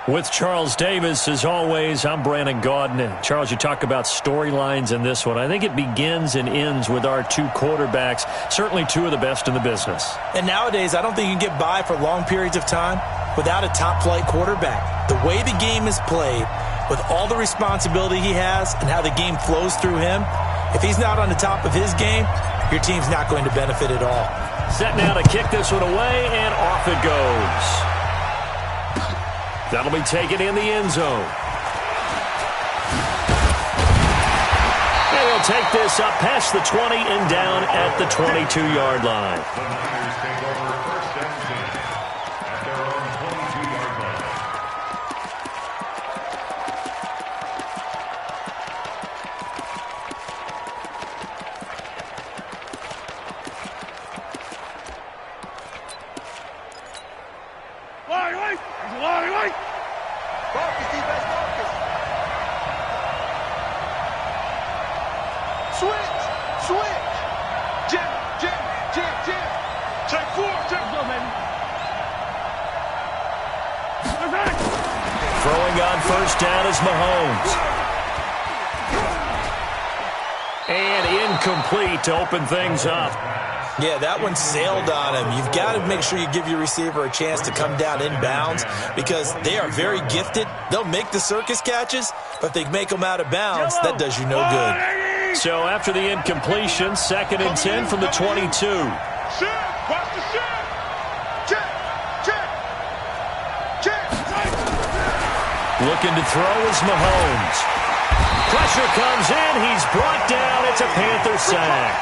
With Charles Davis, as always, I'm Brandon Gaudin. Charles, you talk about storylines in this one. I think it begins and ends with our two quarterbacks, certainly two of the best in the business. And nowadays, I don't think you can get by for long periods of time without a top-flight quarterback. The way the game is played, with all the responsibility he has and how the game flows through him, if he's not on the top of his game, your team's not going to benefit at all. Set now to kick this one away, and off it goes. That'll be taken in the end zone. And he'll take this up past the 20 and down at the 22-yard line. The Niners take over first and 10 at their own 22-yard line. Marcus, defense, Marcus. Switch. Jim. Check 4, check. Go, baby. Throwing on first down is Mahomes. And incomplete to open things up. Yeah, that one sailed on him. You've got to make sure you give your receiver a chance to come down inbounds because they are very gifted. They'll make the circus catches, but if they make them out of bounds, that does you no good. So after the incompletion, 2nd and 10 from the 22. Watch the shot. Check. Looking to throw is Mahomes. Pressure comes in. He's brought down. It's a Panther sack.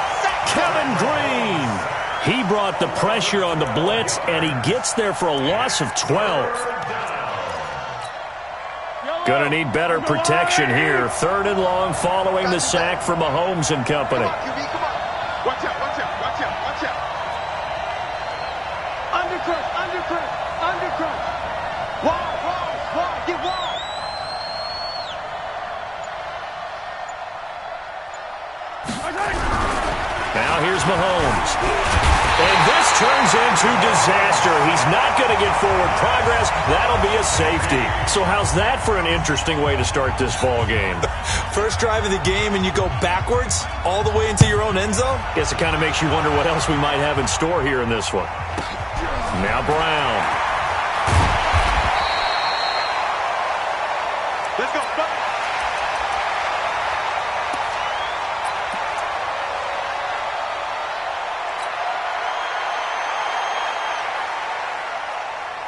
Kevin Green. He brought the pressure on the blitz, and he gets there for a loss of 12. Going to need better protection here. 3rd and long following the sack for Mahomes and company. Come on. Watch out. Undercut. Wide. Get wide. Now here's Mahomes. And this turns into disaster. He's not going to get forward progress. That'll be a safety. So how's that for an interesting way to start this ball game? First drive of the game and you go backwards all the way into your own end zone? Guess it kind of makes you wonder what else we might have in store here in this one. Now Brown. Let's go.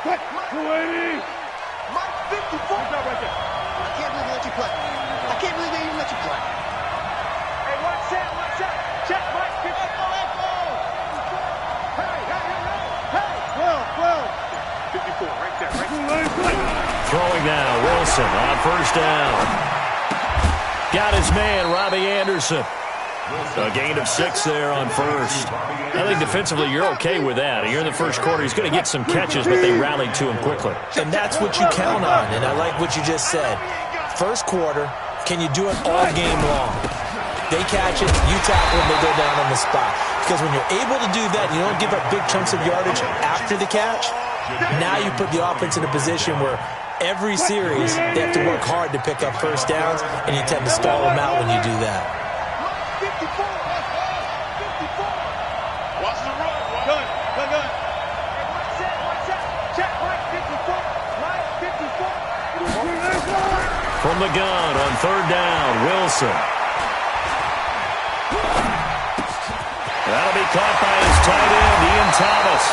Mike 54. Good job right there. I can't believe they let you play. I can't believe they even let you play. Hey, watch out. Check Mike 54. Hey. 12. 54, right there. Throwing now, Wilson on first down. Got his man, Robbie Anderson. A gain of 6 there on first. I think defensively you're okay with that. You're in the first quarter. He's going to get some catches, but they rallied to him quickly. And that's what you count on, and I like what you just said. First quarter, can you do it all game long? They catch it, you tackle them, they go down on the spot. Because when you're able to do that, you don't give up big chunks of yardage after the catch. Now you put the offense in a position where every series they have to work hard to pick up first downs, and you tend to stall them out when you do that. 54. Watch the run. Good. Watch out. Check Mike 54. From the gun on 3rd down, Wilson. That'll be caught by his tight end, Ian Thomas.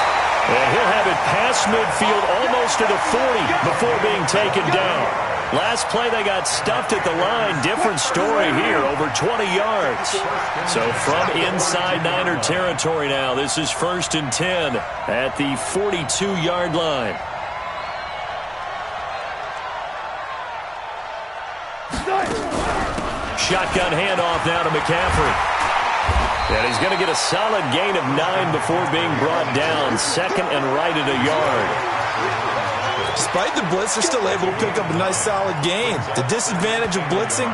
And he'll have it past midfield almost to the 40 before being taken down. Last play, they got stuffed at the line. Different story here, over 20 yards. So from inside Niner territory now, this is 1st and 10 at the 42-yard line. Shotgun handoff now to McCaffrey. And he's going to get a solid gain of 9 before being brought down. 2nd and right at a yard. Despite the blitz, they're still able to pick up a nice solid gain. The disadvantage of blitzing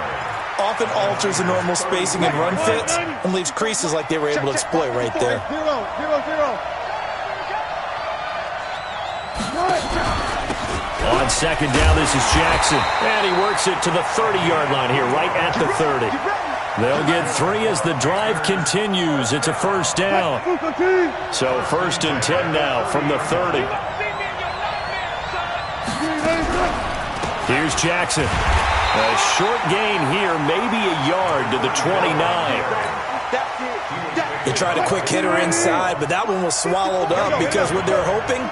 often alters the normal spacing and run fits and leaves creases like they were able to exploit right there. 0-0. On second down, this is Jackson. And he works it to the 30-yard line here, right at the 30. They'll get 3 as the drive continues. It's a first down. So 1st and 10 now from the 30. Here's Jackson. A short gain here, maybe a yard to the 29. They tried a quick hitter inside, but that one was swallowed up because what they're hoping,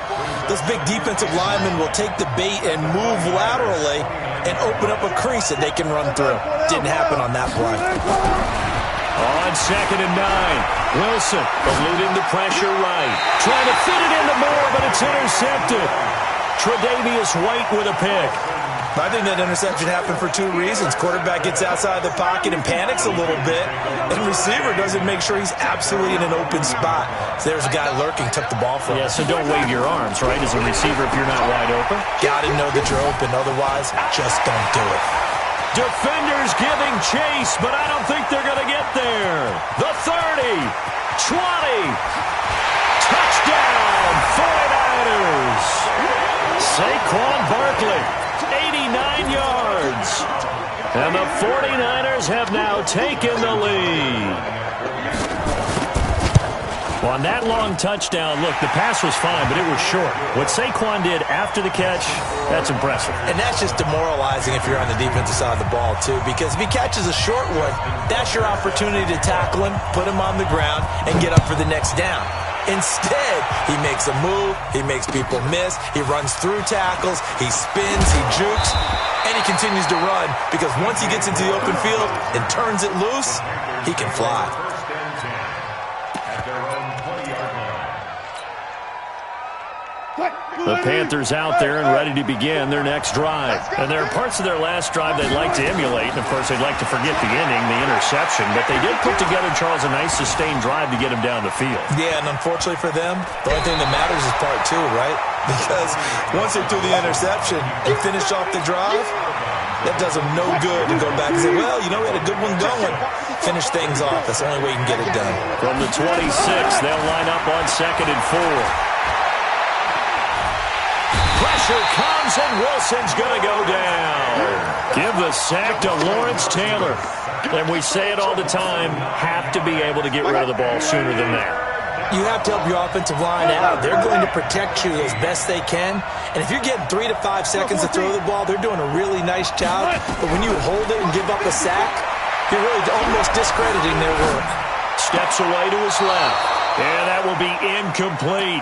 those big defensive linemen will take the bait and move laterally and open up a crease that they can run through. Didn't happen on that play. On 2nd and 9, Wilson eluding the pressure right. Trying to fit it into Moore, but it's intercepted. Tre'Davious White with a pick. I think that interception happened for 2 reasons. Quarterback gets outside the pocket and panics a little bit, and receiver doesn't make sure he's absolutely in an open spot. So there's a guy lurking, took the ball from him. Yeah, so don't wave your arms, right, as a receiver if you're not wide open. Got to know that you're open. Otherwise, just don't do it. Defenders giving chase, but I don't think they're going to get there. The 30, 20, touchdown, 49ers. Saquon Barkley, 89 yards. And the 49ers have now taken the lead. Well, on that long touchdown, look, the pass was fine, but it was short. What Saquon did after the catch, that's impressive. And that's just demoralizing if you're on the defensive side of the ball, too, because if he catches a short one, that's your opportunity to tackle him, put him on the ground, and get up for the next down. Instead, he makes a move, he makes people miss, he runs through tackles, he spins, he jukes, and he continues to run because once he gets into the open field and turns it loose, he can fly. The Panthers out there and ready to begin their next drive. And there are parts of their last drive they'd like to emulate. And, of course, they'd like to forget the inning, the interception. But they did put together, Charles, a nice sustained drive to get him down the field. Yeah, and unfortunately for them, the only thing that matters is part 2, right? Because once they threw the interception and finished off the drive, that does them no good to go back and say, well, you know, we had a good one going. Finish things off. That's the only way you can get it done. From the 26, they'll line up on 2nd and 4. Pressure comes, and Wilson's going to go down. Give the sack to Lawrence Taylor. And we say it all the time, have to be able to get rid of the ball sooner than that. You have to help your offensive line out. They're going to protect you as best they can. And if you're getting 3 to 5 seconds to throw the ball, they're doing a really nice job. But when you hold it and give up a sack, you're really almost discrediting their work. Steps away to his left. And that will be incomplete.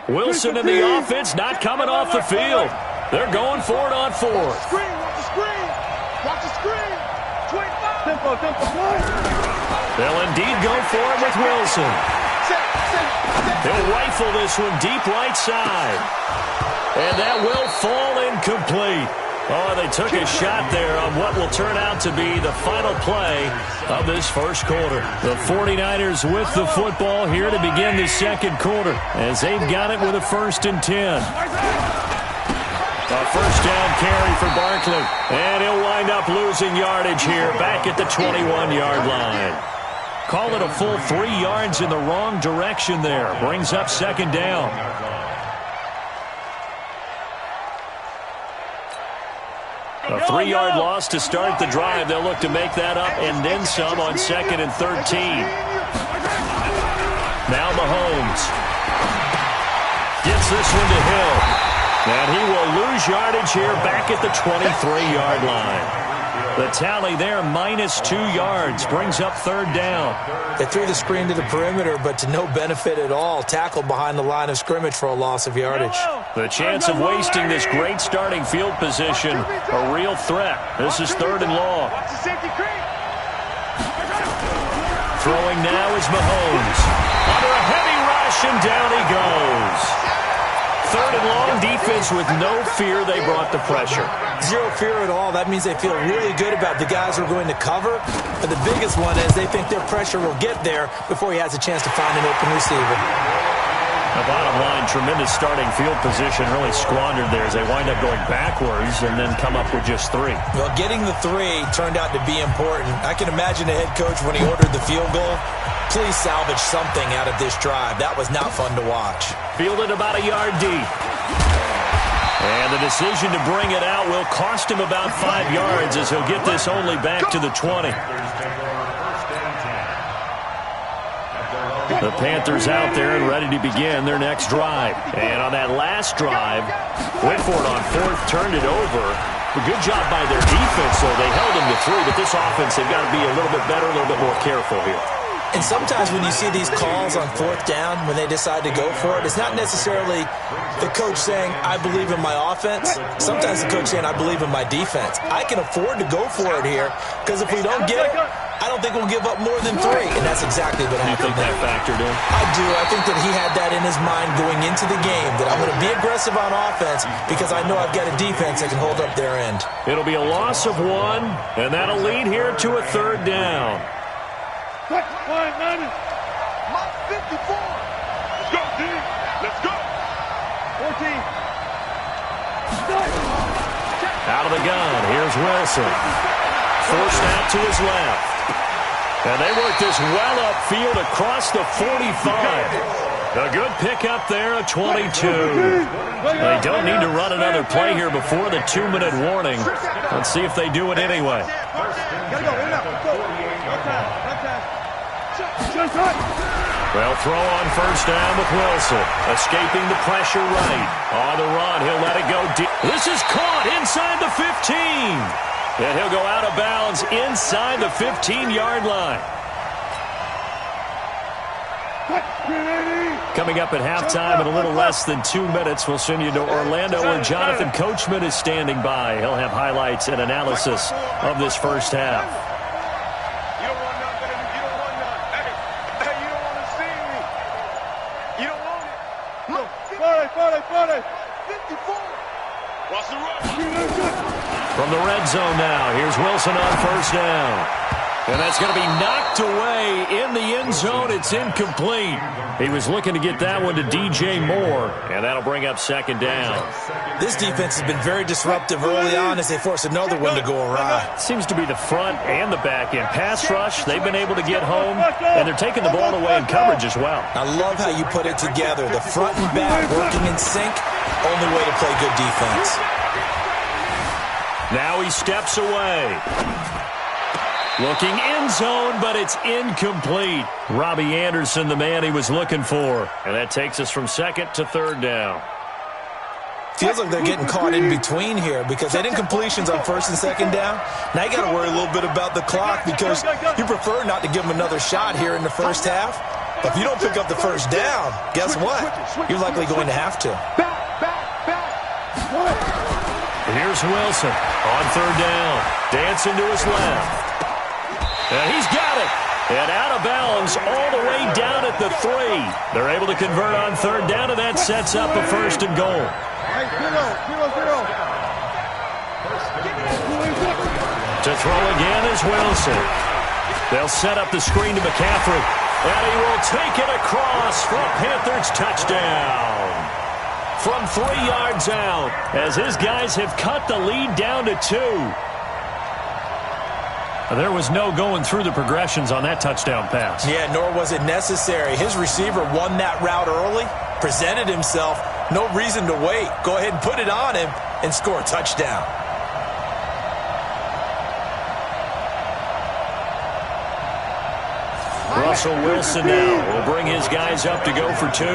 Wilson in the offense, not coming off the field. They're going for it on 4th. Screen, watch the screen. Watch the screen. 25. Tempo. They'll indeed go for it with Wilson. He'll rifle this one deep right side. And that will fall incomplete. Oh, they took a shot there on what will turn out to be the final play of this first quarter. The 49ers with the football here to begin the second quarter as they've got it with a 1st and 10. A first down carry for Barkley. And he'll wind up losing yardage here back at the 21-yard line. Call it a full 3 yards in the wrong direction there. Brings up 2nd down. A 3-yard loss to start the drive. They'll look to make that up and then some on 2nd and 13. Now Mahomes gets this one to Hill. And he will lose yardage here back at the 23-yard line. The tally there, -2 yards, brings up 3rd down. They threw the screen to the perimeter, but to no benefit at all. Tackled behind the line of scrimmage for a loss of yardage. The chance of wasting this great starting field position, a real threat. This is 3rd and long. Throwing now is Mahomes. Under a heavy rush, and down he goes. third and long, defense with no fear. They brought the pressure. Zero fear at all. That means they feel really good about the guys who are going to cover. But the biggest one is they think their pressure will get there before he has a chance to find an open receiver. The bottom line, tremendous starting field position, really squandered there as they wind up going backwards and then come up with just 3. Well, getting the 3 turned out to be important. I can imagine the head coach when he ordered the field goal. Please salvage something out of this drive. That was not fun to watch. Fielded about a yard deep. And the decision to bring it out will cost him about 5 yards as he'll get this only back to the 20. The Panthers out there and ready to begin their next drive. And on that last drive, went for it on 4th, turned it over. A good job by their defense, though. They held him to 3, but this offense, they've got to be a little bit better, a little bit more careful here. And sometimes when you see these calls on 4th down, when they decide to go for it, it's not necessarily the coach saying, I believe in my offense. Sometimes the coach saying, I believe in my defense. I can afford to go for it here because if we don't get it, I don't think we'll give up more than 3. And that's exactly what happened. You think that factored in? I do. I think that he had that in his mind going into the game, that I'm going to be aggressive on offense because I know I've got a defense that can hold up their end. It'll be a loss of 1, and that'll lead here to a 3rd down. Mark 54. Let's go, D. Let's go. 14. Out of the gun, here's Wilson. Forced out to his left. And they work this well upfield across the 45. A good pickup there, a 22. They don't need to run another play here before the 2-minute warning. Let's see if they do it anyway. Well, throw on 1st down with Wilson. Escaping the pressure right. On the run, he'll let it go deep. This is caught inside the 15. And he'll go out of bounds inside the 15-yard line. Coming up at halftime in a little less than 2 minutes, we'll send you to Orlando where Jonathan Coachman is standing by. He'll have highlights and analysis of this first half. You don't want none, baby. You don't want none. Hey, you don't want to see me. You don't want it. 40. 54. Watch the run. From the red zone now, here's Wilson on 1st down. And that's going to be knocked away in the end zone. It's incomplete. He was looking to get that one to DJ Moore, and that'll bring up 2nd down. This defense has been very disruptive early on as they force another one to go awry. Seems to be the front and the back end. Pass rush, they've been able to get home, and they're taking the ball away in coverage as well. I love how you put it together. The front and back working in sync, only way to play good defense. Now he steps away. Looking end zone, but it's incomplete. Robbie Anderson, the man he was looking for. And that takes us from 2nd to 3rd down. Feels like they're getting caught in between here because they did incompletions on 1st and 2nd down. Now you got to worry a little bit about the clock because you prefer not to give them another shot here in the first half. But if you don't pick up the 1st down, guess what? You're likely going to have to. Here's Wilson on 3rd down. Dancing to his left. And he's got it. And out of bounds all the way down at the 3. They're able to convert on 3rd down, and that sets up a 1st and goal. 0. To throw again is Wilson. They'll set up the screen to McCaffrey. And he will take it across for a Panthers touchdown. From 3 yards out, as his guys have cut the lead down to 2. There was no going through the progressions on that touchdown pass. Yeah, nor was it necessary. His receiver won that route early, presented himself. No reason to wait. Go ahead and put it on him and score a touchdown. Russell Wilson now will bring his guys up to go for 2.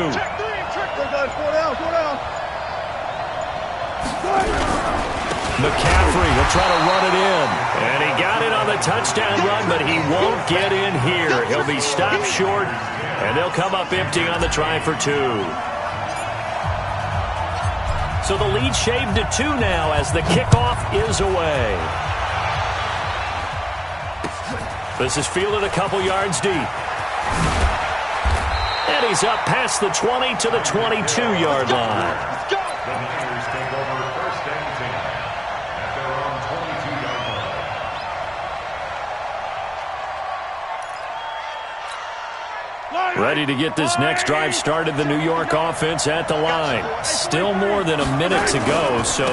McCaffrey will try to run it in. And he got it on the touchdown run, but he won't get in here. He'll be stopped short, and they'll come up empty on the try for 2. So the lead shaved to 2 now as the kickoff is away. This is fielded a couple yards deep. And he's up past the 20 to the 22-yard line. The Niners take over first and 10 at their own 22-yard line. Ready to get this next drive started, the New York offense at the line. Still more than a minute to go, so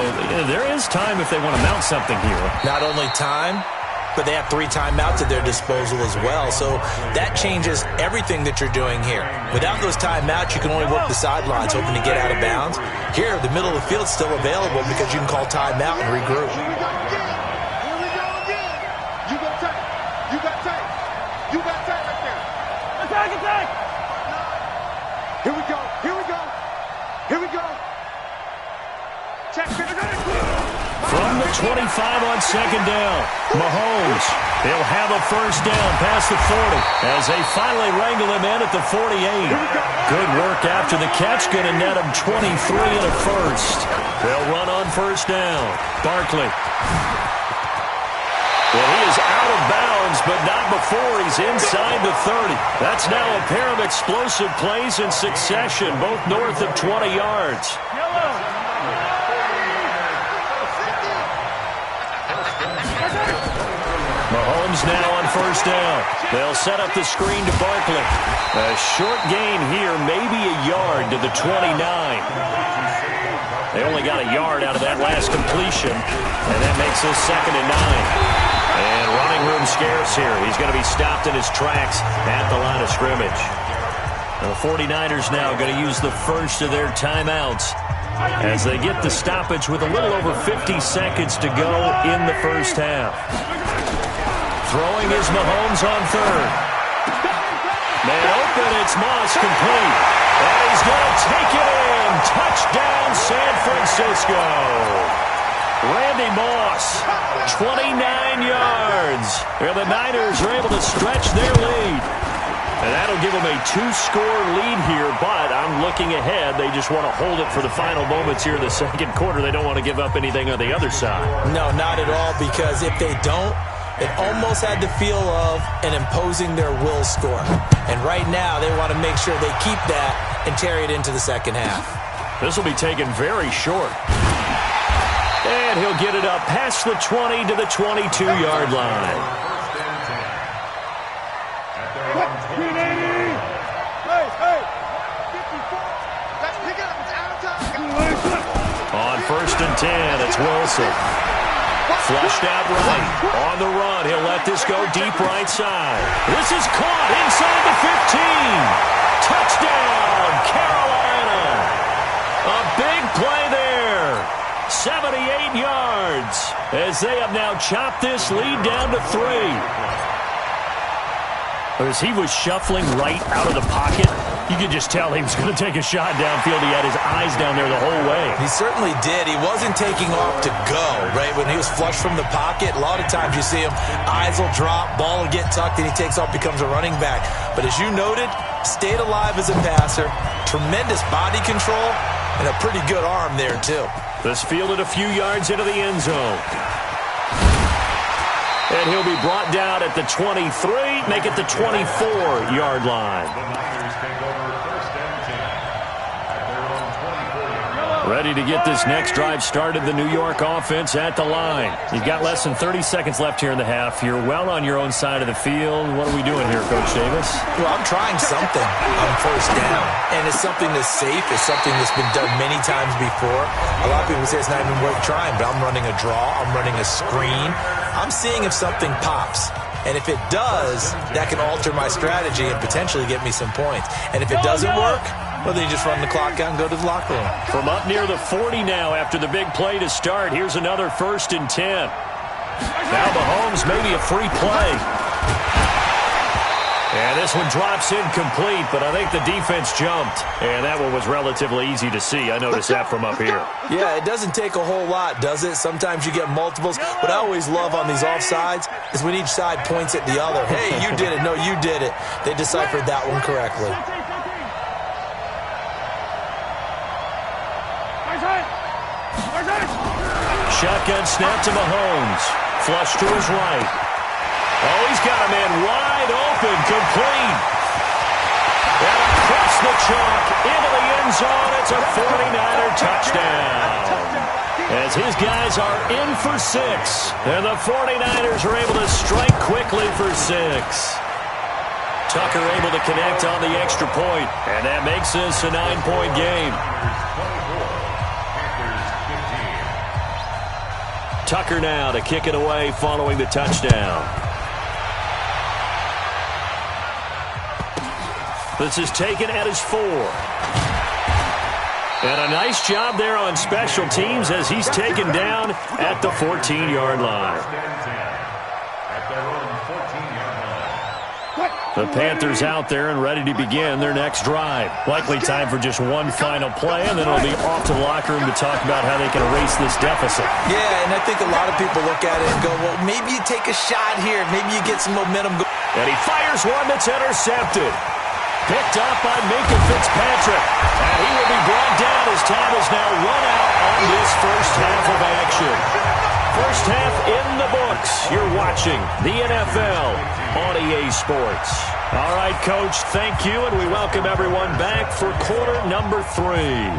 there is time if they want to mount something here. Not only time, but they have 3 timeouts at their disposal as well. So that changes everything that you're doing here. Without those timeouts, you can only work the sidelines, hoping to get out of bounds. Here, the middle of the field is still available because you can call timeout and regroup. Here we go again. You got tape. You got tape. You got tape right there. Attack. Here we go. Here we go. Check. From the 25 on second down, Mahomes, he'll have a first down past the 40 as they finally wrangle him in at the 48. Good work after the catch, going to net him 23 and a first. They'll run on first down. Barkley. Well, he is out of bounds, but not before he's inside the 30. That's now a pair of explosive plays in succession, both north of 20 yards. Mahomes now on first down. They'll set up the screen to Barkley. A short gain here, maybe a yard to the 29. They only got a yard out of that last completion, and that makes this 2nd and 9. And running room scarce here. He's going to be stopped in his tracks at the line of scrimmage. The 49ers now going to use the first of their timeouts as they get the stoppage with a little over 50 seconds to go in the first half. Throwing is Mahomes on third. Man open, it's Moss, complete. And he's going to take it in. Touchdown, San Francisco. Randy Moss, 29 yards. And the Niners are able to stretch their lead. And that'll give them a 2-score lead here, but I'm looking ahead. They just want to hold it for the final moments here in the second quarter. They don't want to give up anything on the other side. No, not at all, because if they don't, it almost had the feel of an imposing their will score. And right now, they want to make sure they keep that and carry it into the second half. This will be taken very short. And he'll get it up past the 20 to the 22-yard line. On first and 10, it's Wilson. Flushed out right. On the run, he'll let this go deep right side. This is caught inside the 15. Touchdown, Carolina. A big play there. 78 yards as they have now chopped this lead down to 3. As he was shuffling right out of the pocket, you could just tell he was going to take a shot downfield. He had his eyes down there the whole way. He certainly did. He wasn't taking off to go, right? When he was flushed from the pocket, a lot of times you see him, eyes will drop, ball will get tucked, and he takes off, becomes a running back. But as you noted, stayed alive as a passer, tremendous body control, and a pretty good arm there, too. This fielded a few yards into the end zone. And he'll be brought down at the 23, make it the 24-yard line. The Niners take over first and 10 at their own 24-yard line. Ready to get this next drive started, the New York offense at the line. You've got less than 30 seconds left here in the half. You're well on your own side of the field. What are we doing here, Coach Davis? Well, I'm trying something on first down, and it's something that's safe. It's something that's been done many times before. A lot of people say it's not even worth trying, but I'm running a draw. I'm running a screen. I'm seeing if something pops. And if it does, that can alter my strategy and potentially get me some points. And if it doesn't work, well, then you just run the clock out and go to the locker room. From up near the 40 now after the big play to start, here's another first and 10. Now Mahomes, maybe a free play. And this one drops incomplete, but I think the defense jumped. And that one was relatively easy to see. I noticed that from up here. Yeah, it doesn't take a whole lot, does it? Sometimes you get multiples. What I always love on these offsides is when each side points at the other. Hey, you did it. No, you did it. They deciphered that one correctly. Shotgun snap to Mahomes. Flush to his right. Oh, he's got a man wide open, complete. And across the chalk into the end zone. It's a 49er touchdown. As his guys are in for 6. And the 49ers are able to strike quickly for 6. Tucker able to connect on the extra point. And that makes this a 9-point game. Tucker now to kick it away following the touchdown. This is taken at his 4. And a nice job there on special teams as he's taken down at the 14-yard line. The Panthers out there and ready to begin their next drive. Likely time for just one final play, and then it'll be off to the locker room to talk about how they can erase this deficit. Yeah, and I think a lot of people look at it and go, well, maybe you take a shot here. Maybe you get some momentum. And he fires one that's intercepted. Picked up by Minkah Fitzpatrick. And he will be brought down as time is now run out on this first half of action. First half in the books. You're watching the NFL on EA Sports. All right, Coach, thank you, and we welcome everyone back for quarter number 3.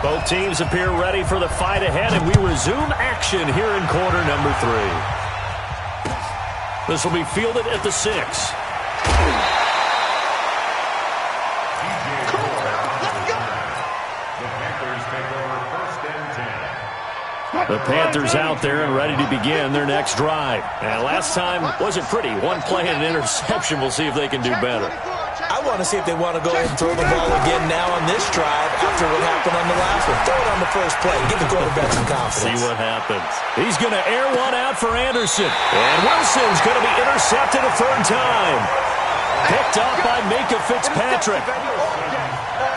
Both teams appear ready for the fight ahead, and we resume action here in quarter number 3. This will be fielded at the 6. The Panthers out there and ready to begin their next drive. And last time wasn't pretty. One play and an interception. We'll see if they can do better. I want to see if they want to go ahead and throw the ball again now on this drive after what happened on the last one. Throw it on the first play. Give the quarterback some confidence. See what happens. He's going to air one out for Anderson. And Wilson's going to be intercepted a third time. Picked up by Minkah Fitzpatrick.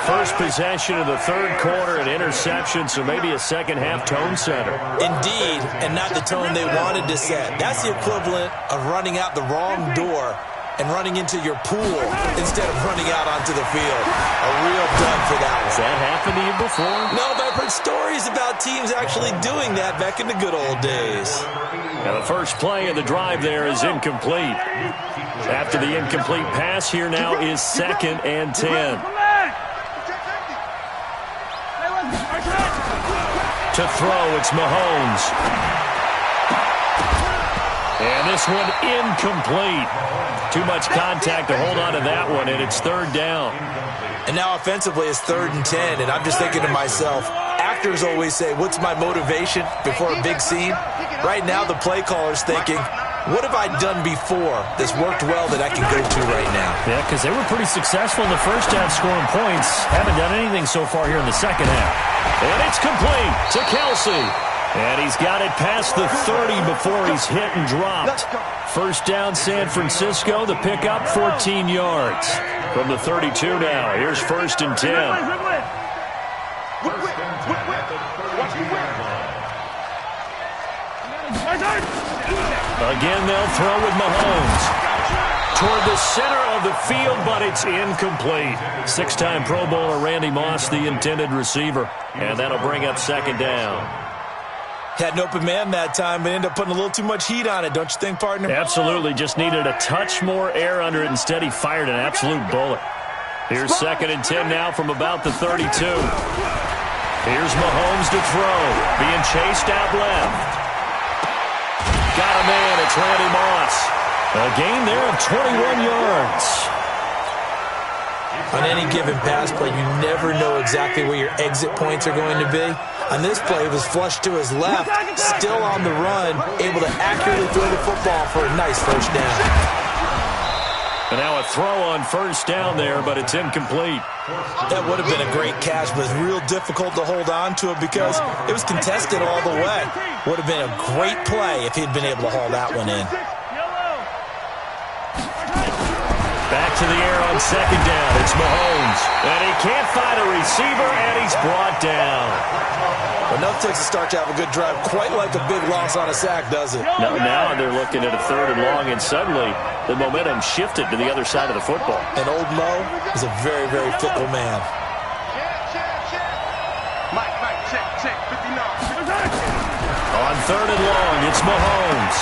First possession of the third quarter, an interception, so maybe a second-half tone setter. Indeed, and not the tone they wanted to set. That's the equivalent of running out the wrong door and running into your pool instead of running out onto the field. A real dud for that one. Has that happened to you before? No, but I've heard stories about teams actually doing that back in the good old days. Now the first play of the drive there is incomplete. After the incomplete pass, here now is 2nd and 10. To throw, it's Mahomes. And this one incomplete. Too much contact to hold on to that one, and it's 3rd down. And now offensively it's 3rd and 10, and I'm just thinking to myself, actors always say, what's my motivation before a big scene? Right now the play caller's thinking, what have I done before that's worked well that I can go to right now? Yeah, because they were pretty successful in the first half scoring points. Haven't done anything so far here in the second half. And it's complete to Kelsey. And he's got it past the 30 before he's hit and dropped. First down San Francisco, the pickup 14 yards. From the 32 now, here's 1st and 10. Again, they'll throw with Mahomes. Toward the center of the field, but it's incomplete. 6-time Pro Bowler Randy Moss, the intended receiver. And that'll bring up 2nd down. Had an open man that time, but ended up putting a little too much heat on it, don't you think, partner? Absolutely. Just needed a touch more air under it. Instead, he fired an absolute bullet. Here's 2nd and 10 now from about the 32. Here's Mahomes to throw. Being chased out left. Got a man. It's Randy Moss. A gain there of 21 yards. On any given pass play, you never know exactly where your exit points are going to be. On this play, it was flushed to his left, still on the run, able to accurately throw the football for a nice first down. And now a throw on first down there, but it's incomplete. That would have been a great catch, but it's real difficult to hold on to it because it was contested all the way. Would have been a great play if he'd been able to haul that one in. Back to the air on second down. It's Mahomes. And he can't find a receiver, and he's brought down. Enough takes a start to have a good drive, quite like a big loss on a sack, does it? No, now they're looking at a 3rd and long, and suddenly the momentum shifted to the other side of the football. And old Mo is a very, very fickle man. On 3rd and long, it's Mahomes.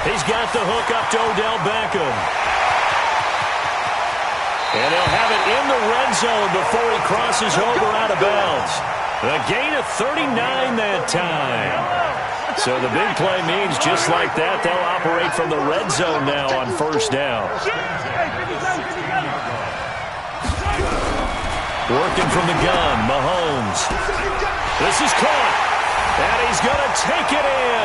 He's got the hook up to Odell Beckham. And they'll have it in the red zone before he crosses over out of bounds. A gain of 39 that time. So the big play means just like that, they'll operate from the red zone now on first down. Working from the gun, Mahomes. This is caught. And he's going to take it in.